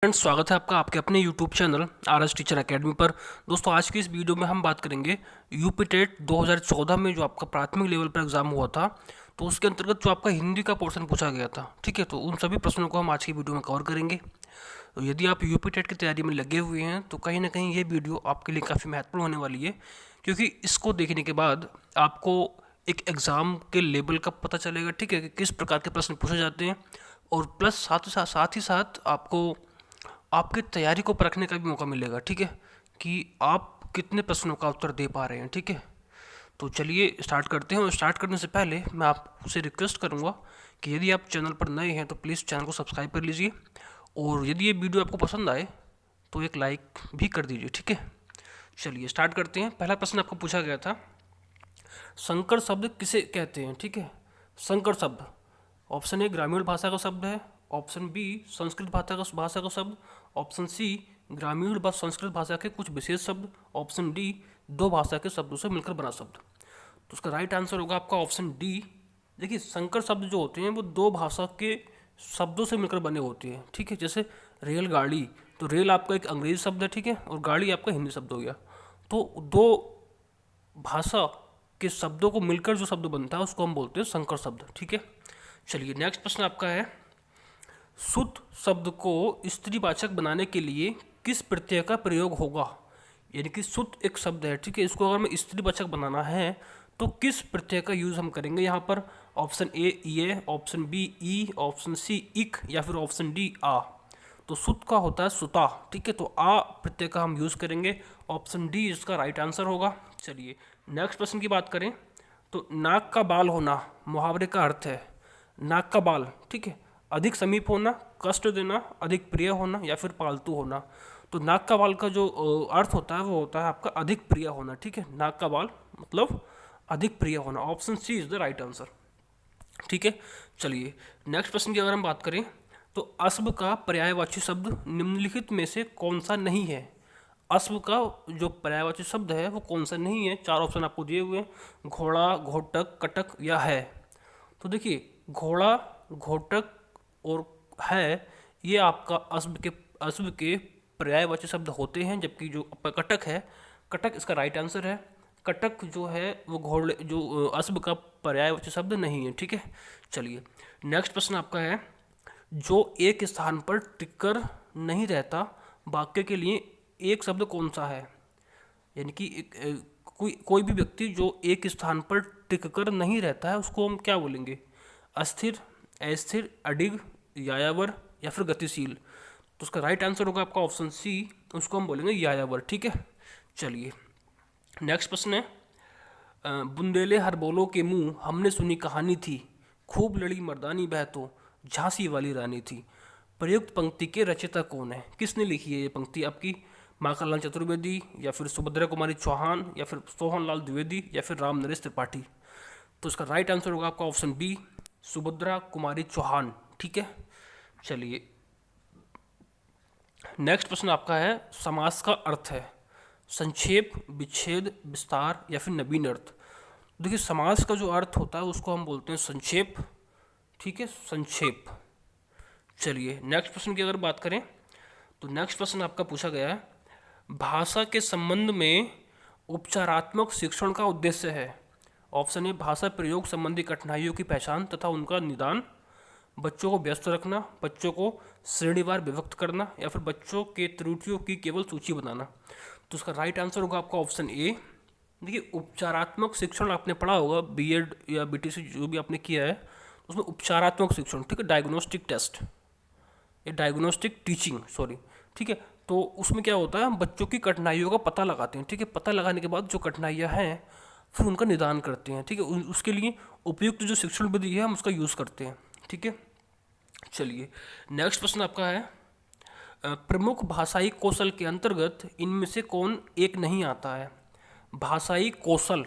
Friends, स्वागत है आपका आपके अपने YouTube channel R S teacher academy पर। दोस्तों, आज की इस वीडियो में हम बात करेंगे यूपी टेट 2014 में जो आपका प्राथमिक लेवल पर एग्जाम हुआ था, तो उसके अंतर्गत जो आपका हिंदी का पोर्शन पूछा गया था। ठीक है, तो उन सभी प्रश्नों को हम आज की वीडियो में कवर करेंगे। तो यदि आप यूपी टेट की तैयारी में लगे हुए हैं तो कहीं ना कहीं ये वीडियो आपके लिए काफ़ी महत्वपूर्ण होने वाली है, क्योंकि इसको देखने के बाद आपको एक एग्ज़ाम के लेवल का पता चलेगा। ठीक है, कि किस प्रकार के प्रश्न पूछे जाते हैं, और प्लस साथ ही साथ आपको आपकी तैयारी को परखने का भी मौका मिलेगा। ठीक है, कि आप कितने प्रश्नों का उत्तर दे पा रहे हैं। ठीक है, तो चलिए स्टार्ट करते हैं। और स्टार्ट करने से पहले मैं आपसे रिक्वेस्ट करूंगा कि यदि आप चैनल पर नए हैं तो प्लीज़ चैनल को सब्सक्राइब कर लीजिए, और यदि ये वीडियो आपको पसंद आए तो एक लाइक भी कर दीजिए। ठीक है, चलिए स्टार्ट करते हैं। पहला प्रश्न आपको पूछा गया था, संकर शब्द किसे कहते हैं। ठीक है, संकर शब्द, ऑप्शन ए ग्रामीण भाषा का शब्द है, ऑप्शन बी संस्कृत भाषा का शब्द, ऑप्शन सी ग्रामीण व संस्कृत भाषा के कुछ विशेष शब्द, ऑप्शन डी दो भाषा के शब्दों से मिलकर बना शब्द। तो उसका राइट आंसर होगा आपका ऑप्शन डी। देखिए, संकर शब्द जो होते हैं वो दो भाषा के शब्दों से मिलकर बने होते हैं। ठीक है, जैसे रेलगाड़ी, तो रेल आपका एक अंग्रेजी शब्द है। ठीक है, और गाड़ी आपका हिंदी शब्द हो गया। तो दो भाषा के शब्दों को मिलकर जो शब्द बनता है उसको हम बोलते हैं संकर शब्द। ठीक है, चलिए नेक्स्ट प्रश्न आपका है, सुत शब्द को स्त्रीवाचक बनाने के लिए किस प्रत्यय का प्रयोग होगा। यानी कि सुत एक शब्द है। ठीक है, इसको अगर हमें स्त्रीवाचक बनाना है तो किस प्रत्यय का यूज हम करेंगे यहाँ पर। ऑप्शन ए ये, ऑप्शन बी ई, ऑप्शन सी इक, या फिर ऑप्शन डी आ। तो सुत का होता है सुता। ठीक है, तो आ प्रत्यय का हम यूज करेंगे। ऑप्शन डी इसका राइट आंसर होगा। चलिए नेक्स्ट प्रश्न की बात करें तो नाक का बाल होना मुहावरे का अर्थ है। नाक का बाल, ठीक है, अधिक समीप होना, कष्ट देना, अधिक प्रिय होना, या फिर पालतू होना। तो नाक का बाल का जो अर्थ होता है वो होता है आपका अधिक प्रिय होना। ठीक है, नाक का बाल मतलब अधिक प्रिय होना। Option C is the right answer. ठीक है, चलिए नेक्स्ट प्रश्न की अगर हम बात करें तो अस्ब का पर्यायवाची शब्द निम्नलिखित में से कौन सा नहीं है। अस्ब का जो पर्यायवाची शब्द है वो कौन सा नहीं है। चार ऑप्शन आपको दिए हुए हैं, घोड़ा, घोटक, कटक या है। तो देखिए, घोड़ा, घोटक और है, ये आपका अस्ब के पर्यायवाची शब्द होते हैं, जबकि जो कटक है, कटक इसका राइट आंसर है। कटक जो है वो घोड़े जो अस्ब का पर्यायवाची शब्द नहीं है। ठीक है, चलिए नेक्स्ट प्रश्न आपका है, जो एक स्थान पर टिककर नहीं रहता वाक्य के लिए एक शब्द कौन सा है। यानी कि कोई भी व्यक्ति जो एक स्थान पर टिककर नहीं रहता है उसको हम क्या बोलेंगे। अस्थिर, अस्थिर, अडिग, यायावर, या फिर गतिशील। तो उसका राइट आंसर होगा आपका ऑप्शन सी, उसको हम बोलेंगे यायावर। ठीक है, चलिए नेक्स्ट प्रश्न है, बुंदेले हर बोलो के मुंह हमने सुनी कहानी थी, खूब लड़ी मर्दानी बह तो झांसी वाली रानी थी। प्रयुक्त पंक्ति के रचयिता कौन है, किसने लिखी है ये पंक्ति आपकी। माखनलाल चतुर्वेदी, या फिर सुभद्रा कुमारी चौहान, या फिर सोहनलाल द्विवेदी, या फिर राम नरेश त्रिपाठी। तो इसका राइट आंसर होगा आपका ऑप्शन बी, सुभद्रा कुमारी चौहान। ठीक है, चलिए नेक्स्ट प्रश्न आपका है, समास का अर्थ है संक्षेप, विच्छेद, विस्तार, या फिर नवीन अर्थ। देखिए, समास का जो अर्थ होता है उसको हम बोलते हैं संक्षेप। ठीक है, संक्षेप। चलिए नेक्स्ट प्रश्न की अगर बात करें तो नेक्स्ट प्रश्न आपका पूछा गया है, भाषा के संबंध में उपचारात्मक शिक्षण का उद्देश्य है। ऑप्शन ए भाषा प्रयोग संबंधी कठिनाइयों की पहचान तथा उनका निदान, बच्चों को व्यस्त रखना, बच्चों को श्रेणीवार विभक्त करना, या फिर बच्चों के त्रुटियों की केवल सूची बनाना। तो उसका राइट आंसर होगा आपका ऑप्शन ए। देखिए, उपचारात्मक शिक्षण आपने पढ़ा होगा, बीएड या बीटीसी जो भी आपने किया है उसमें उपचारात्मक शिक्षण, ठीक है, डायग्नोस्टिक टेस्ट, ये डायग्नोस्टिक टीचिंग, सॉरी। ठीक है, तो उसमें क्या होता है, हम बच्चों की कठिनाइयों का पता लगाते हैं। ठीक है, पता लगाने के बाद जो कठिनाइयाँ हैं फिर उनका निदान करते हैं। ठीक है, उसके लिए उपयुक्त जो शिक्षण विधि है हम उसका यूज़ करते हैं। ठीक है, चलिए नेक्स्ट प्रश्न आपका है, प्रमुख भाषाई कौशल के अंतर्गत इनमें से कौन एक नहीं आता है। भाषाई कौशल,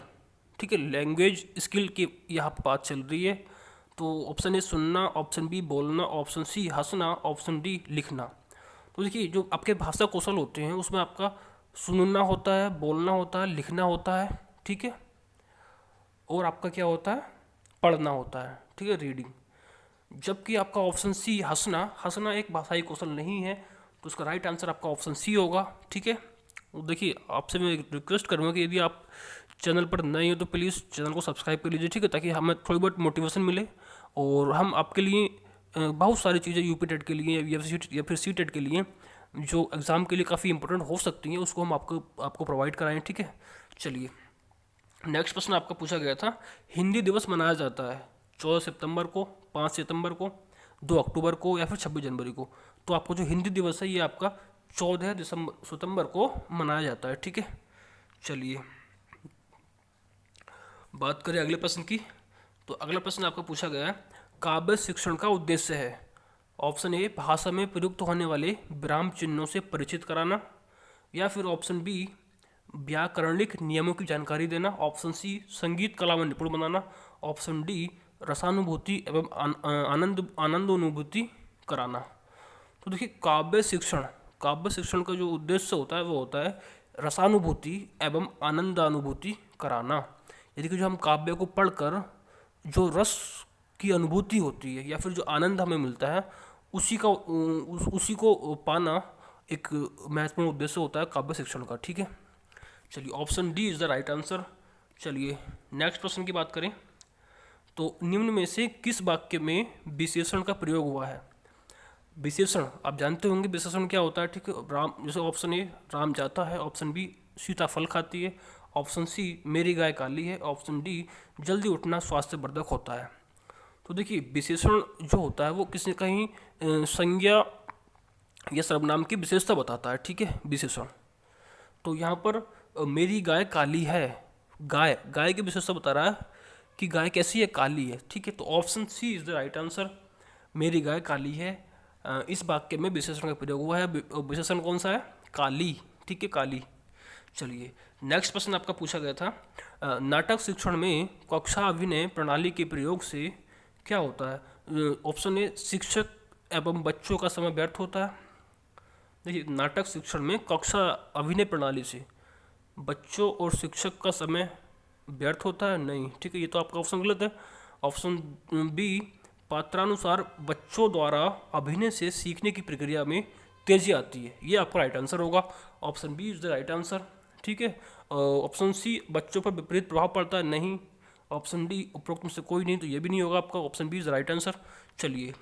ठीक है, लैंग्वेज स्किल की यहाँ पर बात चल रही है। तो ऑप्शन ए सुनना, ऑप्शन बी बोलना, ऑप्शन सी हंसना, ऑप्शन डी लिखना। तो देखिए, जो आपके भाषा कौशल होते हैं उसमें आपका सुनना होता है, बोलना होता है, लिखना होता है। ठीक है, और आपका क्या होता है, पढ़ना होता है। ठीक है, रीडिंग। जबकि आपका ऑप्शन सी हंसना, हंसना एक भाषाई कौशल नहीं है। तो उसका राइट आंसर आपका ऑप्शन सी होगा। ठीक है, तो देखिए आपसे मैं रिक्वेस्ट करूँगा कि यदि आप चैनल पर नए हो तो प्लीज़ चैनल को सब्सक्राइब कर लीजिए। ठीक है, ताकि हमें थोड़ी बहुत मोटिवेशन मिले और हम आपके लिए बहुत सारी चीज़ें यूपी टेट के लिए या फिर सी टेट के लिए जो एग्ज़ाम के लिए काफ़ी इंपॉर्टेंट हो सकती हैं उसको हम आपको प्रोवाइड कराएं। ठीक है, चलिए नेक्स्ट प्रश्न आपका पूछा गया था, हिंदी दिवस मनाया जाता है 14 सितंबर को, 5 सितंबर को, 2 अक्टूबर को या फिर 26 जनवरी को। तो आपको जो हिंदी दिवस है ये आपका 14 सितंबर को मनाया जाता है। ठीक है, चलिए बात करें अगले प्रश्न की। तो अगला प्रश्न आपका पूछा गया है, काव्य शिक्षण का उद्देश्य है। ऑप्शन ए भाषा में प्रयुक्त होने वाले विराम चिन्हों से परिचित कराना, या फिर ऑप्शन बी व्याकरणिक नियमों की जानकारी देना, ऑप्शन सी संगीत कला में निपुण बनाना, ऑप्शन डी रसानुभूति एवं आनंदानुभूति कराना। तो देखिए काव्य शिक्षण का जो उद्देश्य होता है वो होता है रसानुभूति एवं आनंदानुभूति कराना। यदि कि जो हम काव्य को पढ़कर जो रस की अनुभूति होती है या फिर जो आनंद हमें मिलता है उसी को पाना एक महत्वपूर्ण उद्देश्य होता है काव्य शिक्षण का। ठीक है, चलिए option D is the right answer. चलिए नेक्स्ट प्रश्न की बात करें। तो निम्न में से किस वाक्य में विशेषण का प्रयोग हुआ है। विशेषण आप जानते होंगे विशेषण क्या होता है। ठीक है, राम जैसे ऑप्शन ए राम जाता है, ऑप्शन बी सीता फल खाती है, ऑप्शन सी मेरी गाय काली है, ऑप्शन डी जल्दी उठना स्वास्थ्यवर्धक होता है। तो देखिए विशेषण जो होता है वो किसी कहीं संज्ञा या सर्वनाम की विशेषता बताता है। ठीक है, विशेषण तो यहाँ पर मेरी गाय काली है, गाय की विशेषता बता रहा है कि गाय कैसी है, काली है। ठीक है, तो option C is the right answer, मेरी गाय काली है। इस वाक्य में विशेषण का प्रयोग हुआ है। विशेषण कौन सा है, काली। ठीक है, काली। चलिए नेक्स्ट प्रश्न आपका पूछा गया था, नाटक शिक्षण में कक्षा अभिनय प्रणाली के प्रयोग से क्या होता है। ऑप्शन ए शिक्षक एवं बच्चों का समय व्यर्थ होता है। देखिए नाटक शिक्षण में कक्षा अभिनय प्रणाली से बच्चों और शिक्षक का समय व्यर्थ होता है, नहीं। ठीक है, ये तो आपका ऑप्शन गलत है। ऑप्शन बी पात्रानुसार बच्चों द्वारा अभिनय से सीखने की प्रक्रिया में तेजी आती है, ये आपका राइट आंसर होगा। Option B is the right answer. ठीक है, ऑप्शन सी बच्चों पर विपरीत प्रभाव पड़ता है, नहीं। ऑप्शन डी उपरोक्त में से कोई नहीं, तो ये भी नहीं होगा आपका। Option B is the right answer. चलिए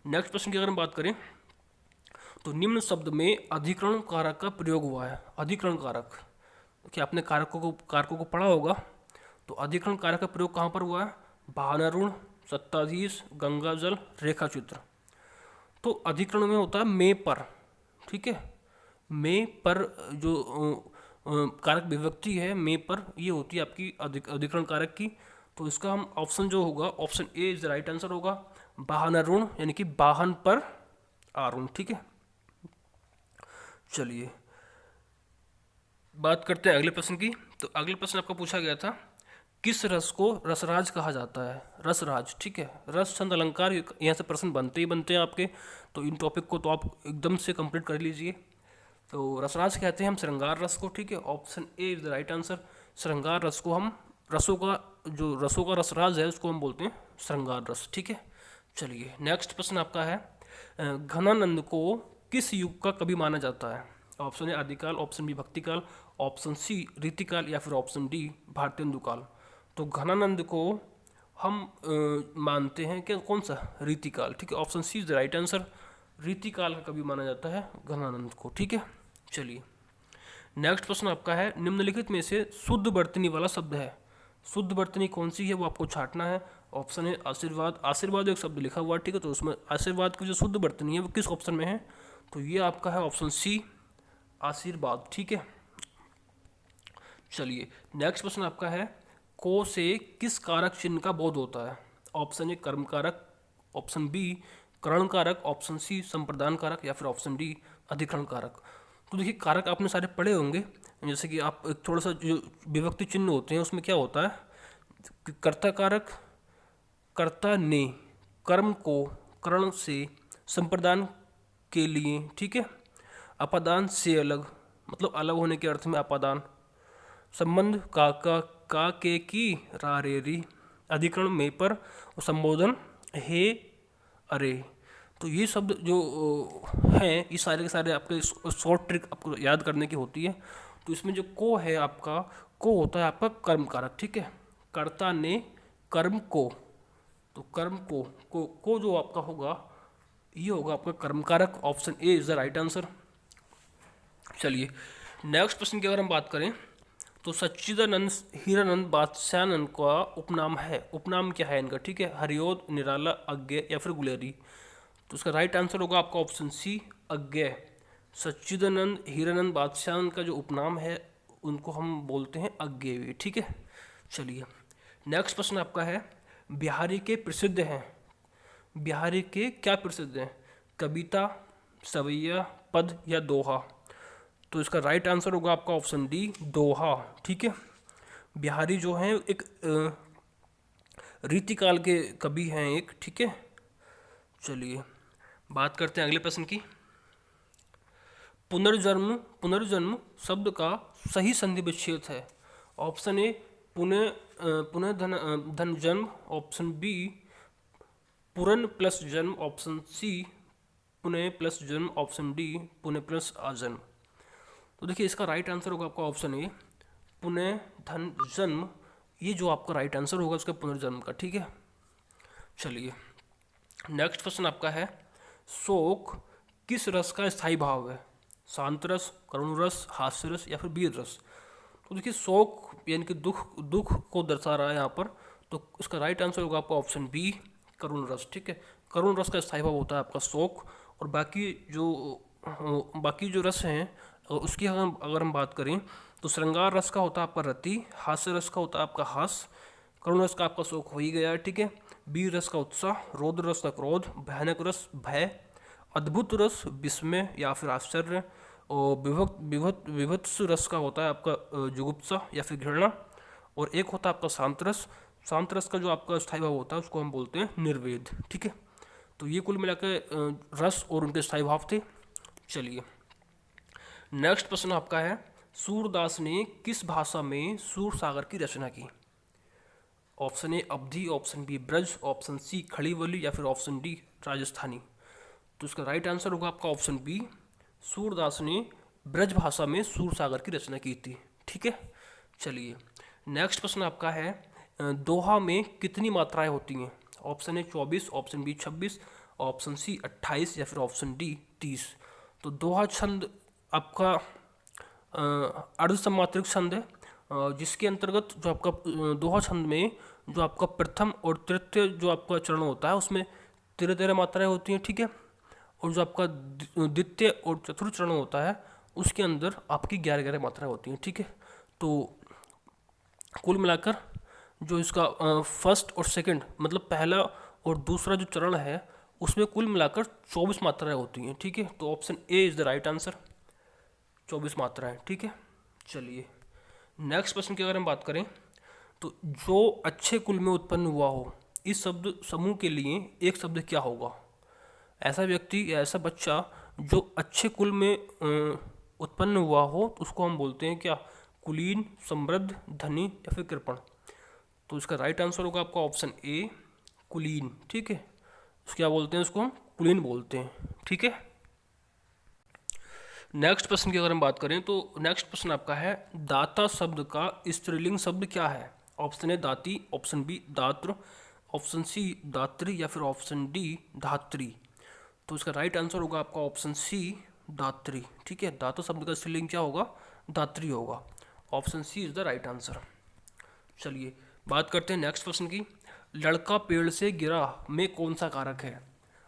नेक्स्ट प्रश्न की अगर हम बात करें तो निम्न शब्द में अधिकरण कारक का प्रयोग हुआ है। अधिकरण कारक, क्या आपने कारकों को पढ़ा होगा। तो अधिकरण कारक का प्रयोग कहाँ पर हुआ है, भानारूढ़, सत्ताधीश, गंगाजल, रेखाचित्र। तो अधिकरण में होता है मे पर। ठीक है, मे पर जो कारक विभक्ति है मे पर, ये होती है आपकी अधिकरण कारक की। तो इसका हम ऑप्शन जो होगा option A is the right answer होगा, वाहनारूढ़ यानी कि वाहन पर आरूढ़। ठीक है, चलिए बात करते हैं अगले प्रश्न की। तो अगले प्रश्न आपका पूछा गया था, किस रस को रसराज कहा जाता है। रसराज, ठीक है, रस छंद अलंकार, यहाँ से प्रश्न बनते ही बनते हैं आपके। तो इन टॉपिक को तो आप एकदम से कंप्लीट कर लीजिए। तो रसराज कहते हैं हम श्रृंगार रस को। ठीक है, option A is the right answer. श्रृंगार रस को हम रसों का रसराज है उसको हम बोलते हैं श्रृंगार रस। ठीक है, चलिए नेक्स्ट प्रश्न आपका है, घनानंद को किस युग का कवि माना जाता है। ऑप्शन ए आदिकाल, ऑप्शन बी भक्तिकाल, ऑप्शन सी रीतिकाल या फिर ऑप्शन डी भारतेंदु काल। तो घनानंद को हम मानते हैं कि कौन सा, रीतिकाल। ठीक है, option C is the right answer. रीतिकाल का कवि माना जाता है घनानंद को। ठीक है, चलिए नेक्स्ट प्रश्न आपका है, निम्नलिखित में से शुद्ध वर्तनी वाला शब्द है। शुद्ध वर्तनी कौन सी है वो आपको छांटना है। ऑप्शन है आशीर्वाद, आशीर्वाद एक शब्द लिखा हुआ है। ठीक है, तो उसमें आशीर्वाद की जो शुद्ध वर्तनी है वो किस ऑप्शन में है, तो ये आपका है ऑप्शन सी आशीर्वाद। ठीक है, चलिए नेक्स्ट प्रश्न आपका है, को से किस कारक चिन्ह का बोध होता है। ऑप्शन ए कर्म कारक, ऑप्शन बी करण कारक, ऑप्शन सी संप्रदान कारक या फिर ऑप्शन डी अधिकरण कारक। तो देखिए कारक आपने सारे पढ़े होंगे, जैसे कि आप एक थोड़ा सा जो विभक्ति चिन्ह होते हैं उसमें क्या होता है, कर्ता कारक, कर्ता ने कर्म को करण से, संप्रदान के लिए, ठीक है, अपादान से अलग, मतलब अलग होने के अर्थ में अपादान, संबंध का के की रा रे री, अधिकरण में पर, और संबोधन हे अरे। तो ये शब्द जो हैं ये सारे के सारे आपके शॉर्ट ट्रिक आपको याद करने की होती है। तो इसमें जो को है आपका, को होता है आपका कर्म कारक, ठीक है। कर्ता ने कर्म को, तो कर्म को जो आपका होगा ये होगा आपका कर्म कारक। Option A is the right answer. चलिए नेक्स्ट प्रश्न की अगर हम बात करें तो सच्चिदानंद हीरानंद बादशाहनंद का उपनाम है, उपनाम क्या है इनका, ठीक है। हरिओद, निराला, अज्ञे या फिर गुलेरी। तो उसका राइट आंसर होगा आपका ऑप्शन सी, अज्ञे। सच्चिदानंद हीरानंद बादशाहनंद का जो उपनाम है उनको हम बोलते हैं अज्ञे, ठीक है। चलिए नेक्स्ट प्रश्न आपका है, बिहारी के प्रसिद्ध हैं, बिहारी के क्या प्रसिद्ध हैं, कविता, सवैया, पद या दोहा। तो इसका राइट आंसर होगा आपका ऑप्शन डी, दोहा, ठीक है। बिहारी जो हैं एक रीतिकाल के कवि हैं एक, ठीक है। चलिए बात करते हैं अगले प्रश्न की। पुनर्जन्म, पुनर्जन्म शब्द का सही संधि विच्छेद है। ऑप्शन ए पुनः, पुनः धन जन्म, ऑप्शन बी पुरन प्लस जन्म, ऑप्शन सी पुनः प्लस जन्म, ऑप्शन डी पुनः प्लस आजन्म। तो देखिए इसका राइट आंसर होगा आपका ऑप्शन ए, पुनः धन जन्म। ये जो आपका राइट आंसर होगा उसका पुनर्जन्म का, ठीक है। चलिए नेक्स्ट प्रश्न आपका है, शोक किस रस का स्थायी भाव है, शांत रस, करुण रस, हास्य रस या फिर वीर रस। तो देखिए शोक यानी कि दुख, दुख को दर्शा रहा है यहाँ पर, तो इसका राइट आंसर होगा आपका ऑप्शन बी, करुण रस, ठीक है। करुण रस का स्थायी भाव होता है आपका शोक। और बाकी जो रस हैं उसकी अगर हम बात करें तो श्रृंगार रस का होता है आपका रति, हास्य रस का होता है आपका हास, करुण रस का आपका शोक हो ही गया है, ठीक है। वीर रस का उत्साह, रौद्र रस का क्रोध, भयानक रस भय, अद्भुत रस विस्मय या फिर आश्चर्य, और विभत्स रस का होता है आपका जुगुप्सा या फिर घृणा, और एक होता है आपका शांत रस। शांत रस का जो आपका स्थायी भाव होता है उसको हम बोलते हैं निर्वेद, ठीक है। तो ये कुल मिलाकर रस और उनके स्थायी भाव थे। चलिए नेक्स्ट प्रश्न आपका है, सूरदास ने किस भाषा में सूर सागर की रचना की। Option A Awadhi, option B Braj, option C Khari Boli या फिर ऑप्शन डी राजस्थानी। तो इसका राइट आंसर होगा आपका ऑप्शन बी, सूरदास ने ब्रज भाषा में सूर सागर की रचना की थी, ठीक है। चलिए नेक्स्ट प्रश्न आपका है, दोहा में कितनी मात्राएं होती हैं। Option A 24, option B 26, option C 28 या फिर ऑप्शन डी 30। तो दोहा छंद आपका अर्धसमात्रिक छंद है, जिसके अंतर्गत जो आपका दोहा छंद में जो आपका प्रथम और तृतीय जो आपका चरण होता है उसमें 13 मात्राएं होती हैं, ठीक है। और जो आपका द्वितीय और चतुर्थ चरण होता है उसके अंदर आपकी 11 मात्राएं होती हैं, ठीक है। तो कुल मिलाकर जो इसका फर्स्ट और सेकंड मतलब पहला और दूसरा जो चरण है उसमें कुल मिलाकर 24 मात्राएं होती हैं, ठीक है। तो option A is the right answer, 24 मात्राएं, ठीक है। चलिए नेक्स्ट प्रश्न की अगर हम बात करें तो जो अच्छे कुल में उत्पन्न हुआ हो, इस शब्द समूह के लिए एक शब्द क्या होगा। ऐसा व्यक्ति या ऐसा बच्चा जो अच्छे कुल में उत्पन्न हुआ हो तो उसको हम बोलते हैं क्या, कुलीन, समृद्ध, धनी या फिर कृपण। तो इसका राइट आंसर होगा आपका ऑप्शन ए, कुलीन, ठीक है। क्या बोलते हैं उसको, हम कुलीन बोलते हैं, ठीक है। नेक्स्ट प्रश्न की अगर हम बात करें तो नेक्स्ट प्रश्न आपका है, दाता शब्द का स्त्रीलिंग शब्द क्या है। ऑप्शन ए दाती, ऑप्शन बी दात्र, ऑप्शन सी दात्री या फिर ऑप्शन डी धात्री। तो इसका राइट आंसर होगा आपका ऑप्शन सी दात्री, ठीक है। दाता शब्द का स्त्रीलिंग क्या होगा, दात्री होगा। Option C is the right answer. चलिए बात करते हैं नेक्स्ट प्रश्न की, लड़का पेड़ से गिरा में कौन सा कारक है।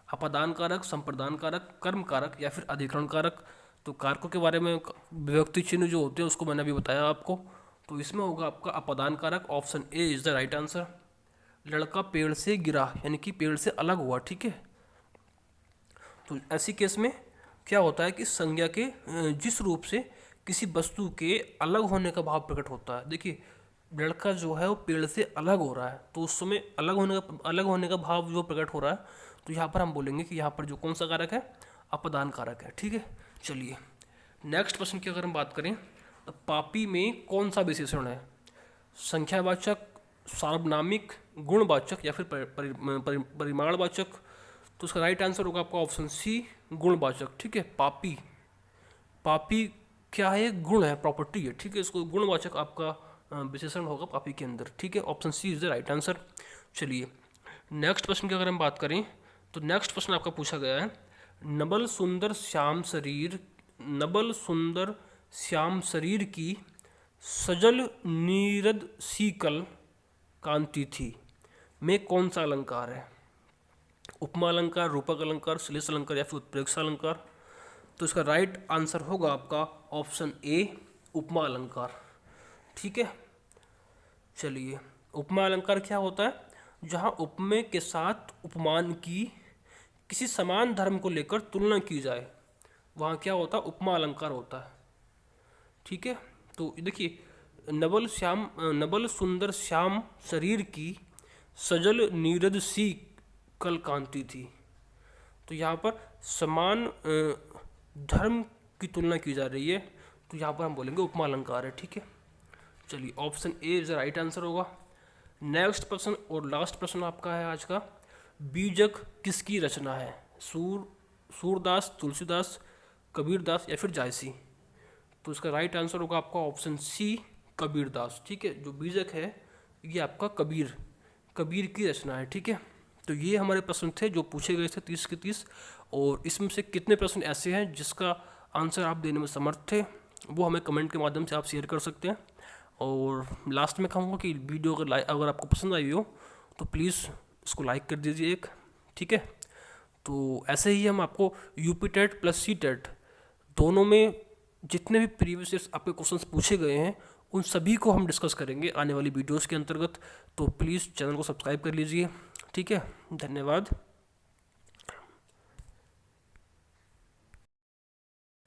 अपादान कारक, संप्रदान कारक, कर्म कारक या फिर अधिकरण कारक। तो कारकों के बारे में विभक्ति चिन्ह जो होते हैं उसको मैंने अभी बताया आपको। तो इसमें होगा आपका अपादान कारक, option A is the right answer. लड़का पेड़ से गिरा यानी कि पेड़ से अलग हुआ, ठीक है। तो ऐसी केस में क्या होता है कि संज्ञा के जिस रूप से किसी वस्तु के अलग होने का भाव प्रकट होता है। देखिए लड़का जो है वो पेड़ से अलग हो रहा है तो उस समय अलग होने का भाव जो प्रकट हो रहा है, तो यहाँ पर हम बोलेंगे कि यहाँ पर जो कौन सा कारक है, अपदान कारक है, ठीक है। चलिए नेक्स्ट प्रश्न की अगर हम बात करें तो पापी में कौन सा विशेषण है, संख्यावाचक, सार्वनामिक, गुणवाचक या फिर परिमाणवाचक। तो उसका राइट आंसर होगा आपका ऑप्शन सी, गुणवाचक। ठीक है, पापी, पापी क्या है, गुण है, प्रॉपर्टी है। ठीक है, इसको गुणवाचक आपका विशेषण होगा पापी के अंदर। ठीक है, option C is the right answer. चलिए नेक्स्ट प्रश्न की अगर हम बात करें तो नेक्स्ट प्रश्न आपका पूछा गया है, नबल सुंदर श्याम शरीर, नबल सुंदर श्याम शरीर की सजल नीरद शीकल कांति थी में कौन सा अलंकार है? उपमा अलंकार, रूपक अलंकार, श्लेष अलंकार या फिर उत्प्रेक्षा अलंकार? तो इसका राइट आंसर होगा आपका ऑप्शन ए, उपमा अलंकार। ठीक है, चलिए उपमा अलंकार क्या होता है? जहाँ उपमेय के साथ उपमान की किसी समान धर्म को लेकर तुलना की जाए, वहाँ क्या होता है? उपमा अलंकार होता है। ठीक है, तो देखिए, नबल सुंदर श्याम शरीर की सजल नीरद सी कल कांति थी। तो यहाँ पर समान धर्म की तुलना की जा रही है, तो यहाँ पर हम बोलेंगे उपमा अलंकार है। ठीक है, चलिए option A is right answer होगा। नेक्स्ट प्रश्न और लास्ट प्रश्न आपका है आज का, बीजक किसकी रचना है? सूरदास, तुलसीदास, कबीरदास या फिर जायसी? तो इसका राइट आंसर होगा आपका ऑप्शन सी, कबीरदास। ठीक है, जो बीजक है ये आपका कबीर की रचना है। ठीक है, तो ये हमारे प्रश्न थे जो पूछे गए थे 30 के 30, और इसमें से कितने प्रश्न ऐसे हैं जिसका आंसर आप देने में समर्थ थे, वो हमें कमेंट के माध्यम से आप शेयर कर सकते हैं। और लास्ट में कहूँगा कि वीडियो अगर आपको पसंद आई हो तो प्लीज़ इसको लाइक कर दीजिए एक। ठीक है, तो ऐसे ही हम आपको UP TET plus C TET दोनों में जितने भी प्रीवियस ईयर्स आपके क्वेश्चंस पूछे गए हैं उन सभी को हम डिस्कस करेंगे आने वाली वीडियोस के अंतर्गत। तो प्लीज़ चैनल को सब्सक्राइब कर लीजिए। ठीक है, धन्यवाद।